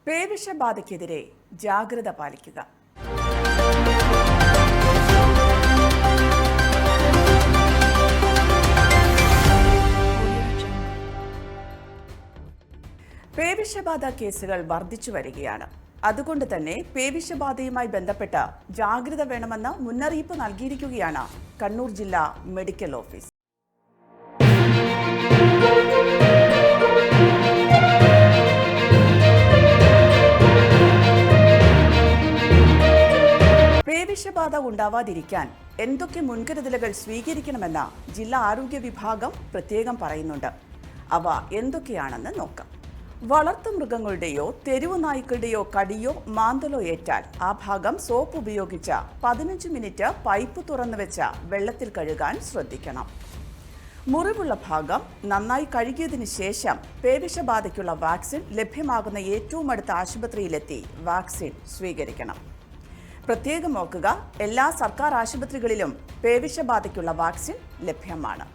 പേവിഷബാധയ്ക്കെതിരെ ജാഗ്രത പാലിക്കുക. പേവിഷബാധ കേസുകൾ വർദ്ധിച്ചു വരികയാണ്. അതുകൊണ്ട് തന്നെ പേവിഷബാധയുമായി ബന്ധപ്പെട്ട് ജാഗ്രത വേണമെന്ന് മുന്നറിയിപ്പ് നൽകിയിരിക്കുകയാണ് കണ്ണൂർ ജില്ലാ മെഡിക്കൽ ഓഫീസ്. പേവിഷബാധ ഉണ്ടാവാതിരിക്കാൻ എന്തൊക്കെ മുൻകരുതലുകൾ സ്വീകരിക്കണമെന്ന് ജില്ലാ ആരോഗ്യ വിഭാഗം പ്രത്യേകം പറയുന്നുണ്ട്. അവ എന്തൊക്കെയാണെന്ന് നോക്കാം. വളർത്തുമൃഗങ്ങളുടെയോ തെരുവു നായ്ക്കളുടെയോ കടിയോ മാന്തലോ ഏറ്റാൽ ആ ഭാഗം സോപ്പ് ഉപയോഗിച്ച് 15 മിനിറ്റ് പൈപ്പ് തുറന്നു വെച്ച വെള്ളത്തിൽ കഴുകാൻ ശ്രദ്ധിക്കണം. മുറിവുള്ള ഭാഗം നന്നായി കഴുകിയതിനു ശേഷം പേവിഷബാധയ്ക്കുള്ള വാക്സിൻ ലഭ്യമാകുന്ന ഏറ്റവും അടുത്ത ആശുപത്രിയിലെത്തി വാക്സിൻ സ്വീകരിക്കണം. പ്രത്യേകം ഓർക്കുക, എല്ലാ സർക്കാർ ആശുപത്രികളിലും പേവിഷബാധയ്ക്കുള്ള വാക്സിൻ ലഭ്യമാണ്.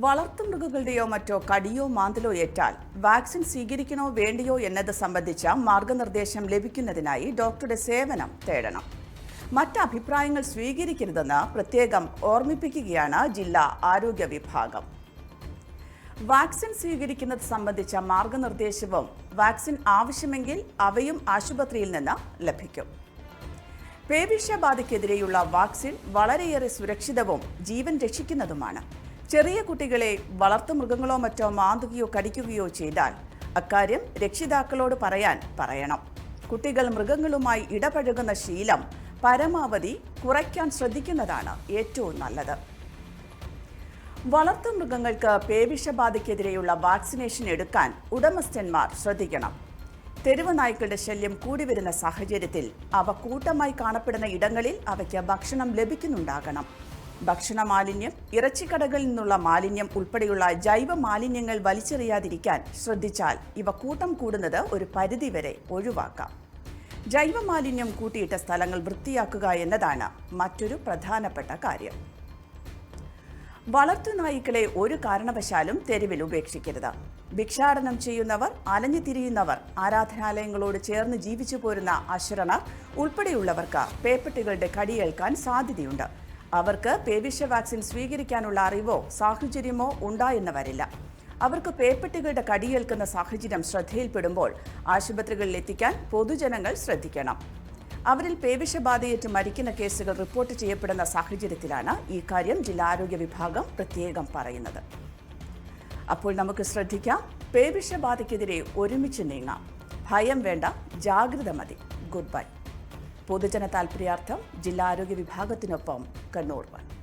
വളർത്തുമൃഗങ്ങളുടെയോ മറ്റോ കടിയോ മാന്തലോ ഏറ്റാൽ വാക്സിൻ സ്വീകരിക്കണോ വേണ്ടിയോ എന്നത് സംബന്ധിച്ച മാർഗനിർദ്ദേശം ലഭിക്കുന്നതിനായി ഡോക്ടറുടെ സേവനം തേടണം. മറ്റ് അഭിപ്രായങ്ങൾ സ്വീകരിക്കരുതെന്ന് പ്രത്യേകം ഓർമ്മിപ്പിക്കുകയാണ് ജില്ലാ ആരോഗ്യ വിഭാഗം. വാക്സിൻ സ്വീകരിക്കുന്നത് സംബന്ധിച്ച മാർഗനിർദ്ദേശവും വാക്സിൻ ആവശ്യമെങ്കിൽ അവയും ആശുപത്രിയിൽ നിന്ന് ലഭിക്കും. പേവിഷബാധയ്ക്കെതിരെയുള്ള വാക്സിൻ വളരെയേറെ സുരക്ഷിതവും ജീവൻ രക്ഷിക്കുന്നതുമാണ്. ചെറിയ കുട്ടികളെ വളർത്തുമൃഗങ്ങളോ മറ്റോ മാന്തുകയോ കടിക്കുകയോ ചെയ്താൽ അക്കാര്യം രക്ഷിതാക്കളോട് പറയണം. കുട്ടികൾ മൃഗങ്ങളുമായി ഇടപഴകുന്ന ശീലം പരമാവധി കുറയ്ക്കാൻ ശ്രദ്ധിക്കുന്നതാണ് ഏറ്റവും നല്ലത്. വളർത്തുമൃഗങ്ങൾക്ക് പേവിഷബാധയ്ക്കെതിരെയുള്ള വാക്സിനേഷൻ എടുക്കാൻ ഉടമസ്ഥന്മാർ ശ്രദ്ധിക്കണം. തെരുവ് നായ്ക്കളുടെ ശല്യം കൂടി വരുന്ന സാഹചര്യത്തിൽ അവ കൂട്ടമായി കാണപ്പെടുന്ന ഇടങ്ങളിൽ അവയ്ക്ക് ഭക്ഷണം ലഭിക്കുന്നുണ്ടാകണം. ഭക്ഷണ മാലിന്യം, ഇറച്ചിക്കടകളിൽ നിന്നുള്ള മാലിന്യം ഉൾപ്പെടെയുള്ള ജൈവ മാലിന്യങ്ങൾ വലിച്ചെറിയാതിരിക്കാൻ ശ്രദ്ധിച്ചാൽ ഇവ കൂട്ടം കൂടുന്നത് ഒരു പരിധിവരെ ഒഴിവാക്കാം. ജൈവ മാലിന്യം കൂട്ടിയിട്ട സ്ഥലങ്ങൾ വൃത്തിയാക്കുക എന്നതാണ് മറ്റൊരു പ്രധാനപ്പെട്ട കാര്യം. വളർത്തുനായ്ക്കളെ ഒരു കാരണവശാലും തെരുവിൽ ഉപേക്ഷിക്കരുത്. ഭിക്ഷാടനം ചെയ്യുന്നവർ, അലഞ്ഞു തിരിയുന്നവർ, ആരാധനാലയങ്ങളോട് ചേർന്ന് ജീവിച്ചു പോരുന്ന അശരണർ ഉൾപ്പെടെയുള്ളവർക്ക് പേപ്പട്ടികളുടെ കടിയേൽക്കാൻ സാധ്യതയുണ്ട്. അവർക്ക് പേവിഷ വാക്സിൻ സ്വീകരിക്കാനുള്ള അറിവോ സാഹചര്യമോ ഉണ്ടായെന്ന് വരില്ല. അവർക്ക് പേപ്പട്ടികളുടെ കടിയേൽക്കുന്ന സാഹചര്യം ശ്രദ്ധയിൽപ്പെടുമ്പോൾ ആശുപത്രികളിൽ എത്തിക്കാൻ പൊതുജനങ്ങൾ ശ്രദ്ധിക്കണം. അവരിൽ പേവിഷബാധയേറ്റ് മരിക്കുന്ന കേസുകൾ റിപ്പോർട്ട് ചെയ്യപ്പെടുന്ന സാഹചര്യത്തിലാണ് ഈ കാര്യം ജില്ലാ ആരോഗ്യ വിഭാഗം പ്രത്യേകം പറയുന്നത്. അപ്പോൾ നമുക്ക് ശ്രദ്ധിക്കാം, പേവിഷബാധയ്ക്കെതിരെ ഒരുമിച്ച് നീങ്ങാം. ഭയം വേണ്ട, ജാഗ്രത മതി. Good bye. പൊതുജന താൽപര്യാർത്ഥം ജില്ലാ ആരോഗ്യ വിഭാഗത്തിനൊപ്പം കണ്ണൂർ 1.